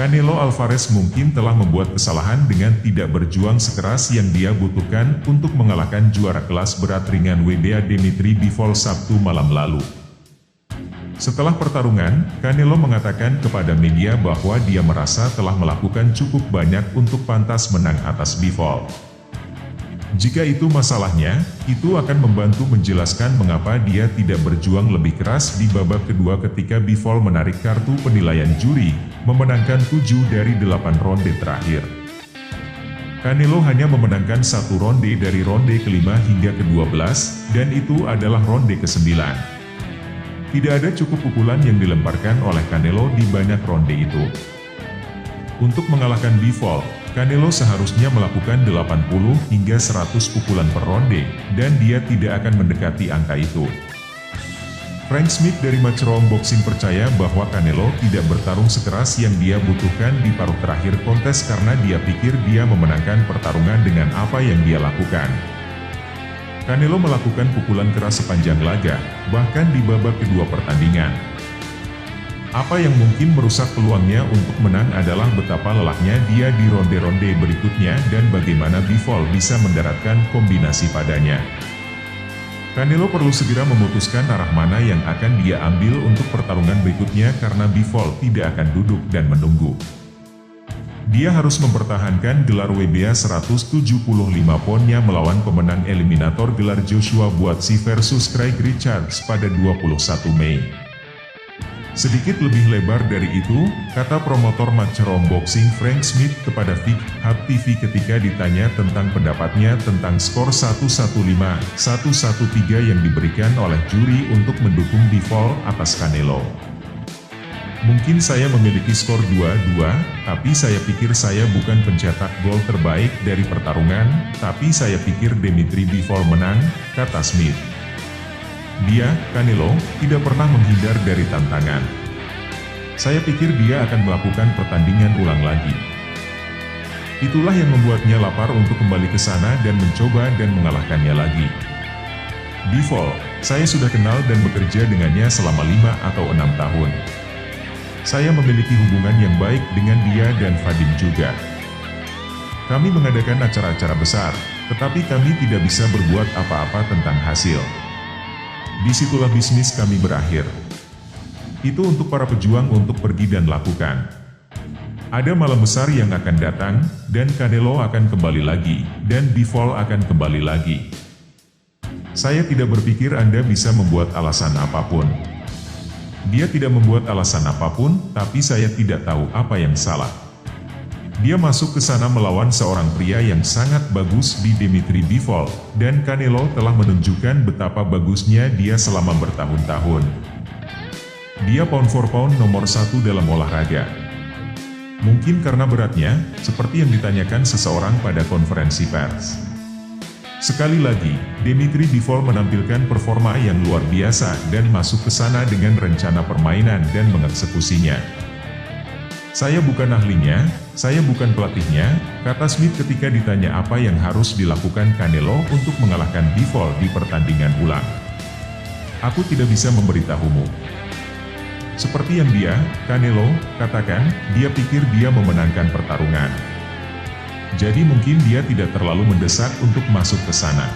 Canelo Alvarez mungkin telah membuat kesalahan dengan tidak berjuang sekeras yang dia butuhkan untuk mengalahkan juara kelas berat ringan WBA Dmitry Bivol Sabtu malam lalu. Setelah pertarungan, Canelo mengatakan kepada media bahwa dia merasa telah melakukan cukup banyak untuk pantas menang atas Bivol. Jika itu masalahnya, itu akan membantu menjelaskan mengapa dia tidak berjuang lebih keras di babak kedua ketika Bivol menarik kartu penilaian juri, memenangkan 7 dari 8 ronde terakhir. Canelo hanya memenangkan 1 ronde dari ronde kelima hingga ke-12, dan itu adalah ronde ke-9. Tidak ada cukup pukulan yang dilemparkan oleh Canelo di banyak ronde itu. Untuk mengalahkan Bivol, Canelo seharusnya melakukan 80 hingga 100 pukulan per ronde, dan dia tidak akan mendekati angka itu. Frank Smith dari Matchroom Boxing percaya bahwa Canelo tidak bertarung sekeras yang dia butuhkan di paruh terakhir kontes karena dia pikir dia memenangkan pertarungan dengan apa yang dia lakukan. Canelo melakukan pukulan keras sepanjang laga, bahkan di babak kedua pertandingan. Apa yang mungkin merusak peluangnya untuk menang adalah betapa lelahnya dia di ronde-ronde berikutnya dan bagaimana Bivol bisa mendaratkan kombinasi padanya. Canelo perlu segera memutuskan arah mana yang akan dia ambil untuk pertarungan berikutnya karena Bivol tidak akan duduk dan menunggu. Dia harus mempertahankan gelar WBA 175 poundnya melawan pemenang eliminator gelar Joshua Buatsi versus Craig Richards pada 21 Mei. Sedikit lebih lebar dari itu, kata promotor Matchroom Boxing Frank Smith kepada Vic Hub TV ketika ditanya tentang pendapatnya tentang skor 115-113 yang diberikan oleh juri untuk mendukung Bivol atas Canelo. Mungkin saya memiliki skor 2-2, tapi saya pikir saya bukan pencetak gol terbaik dari pertarungan, tapi saya pikir Dmitry Bivol menang, kata Smith. Dia, Canelo, tidak pernah menghindar dari tantangan. Saya pikir dia akan melakukan pertandingan ulang lagi. Itulah yang membuatnya lapar untuk kembali ke sana dan mencoba dan mengalahkannya lagi. Bivol, saya sudah kenal dan bekerja dengannya selama 5 atau 6 tahun. Saya memiliki hubungan yang baik dengan dia dan Vadim juga. Kami mengadakan acara-acara besar, tetapi kami tidak bisa berbuat apa-apa tentang hasil. Disitulah bisnis kami berakhir. Itu untuk para pejuang untuk pergi dan lakukan. Ada malam besar yang akan datang, dan Canelo akan kembali lagi, dan Bivol akan kembali lagi. Saya tidak berpikir Anda bisa membuat alasan apapun. Dia tidak membuat alasan apapun, tapi saya tidak tahu apa yang salah. Dia masuk ke sana melawan seorang pria yang sangat bagus di Dmitry Bivol, dan Canelo telah menunjukkan betapa bagusnya dia selama bertahun-tahun. Dia pound for pound nomor 1 dalam olahraga. Mungkin karena beratnya, seperti yang ditanyakan seseorang pada konferensi pers. Sekali lagi, Dmitry Bivol menampilkan performa yang luar biasa dan masuk ke sana dengan rencana permainan dan mengeksekusinya. Saya bukan ahlinya, saya bukan pelatihnya, kata Smith ketika ditanya apa yang harus dilakukan Canelo untuk mengalahkan Bivol di pertandingan ulang. Aku tidak bisa memberitahumu. Seperti yang dia, Canelo, katakan, dia pikir dia memenangkan pertarungan. Jadi mungkin dia tidak terlalu mendesak untuk masuk ke sana.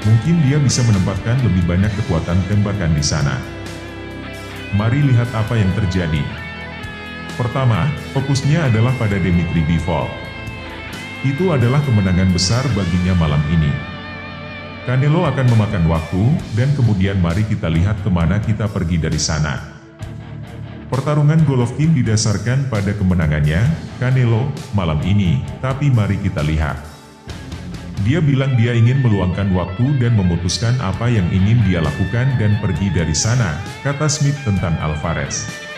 Mungkin dia bisa menempatkan lebih banyak kekuatan tembakan di sana. Mari lihat apa yang terjadi. Pertama, fokusnya adalah pada Dmitry Bivol. Itu adalah kemenangan besar baginya malam ini. Canelo akan memakan waktu, dan kemudian mari kita lihat kemana kita pergi dari sana. Pertarungan Golovkin didasarkan pada kemenangannya, Canelo, malam ini, tapi mari kita lihat. Dia bilang dia ingin meluangkan waktu dan memutuskan apa yang ingin dia lakukan dan pergi dari sana, kata Smith tentang Alvarez.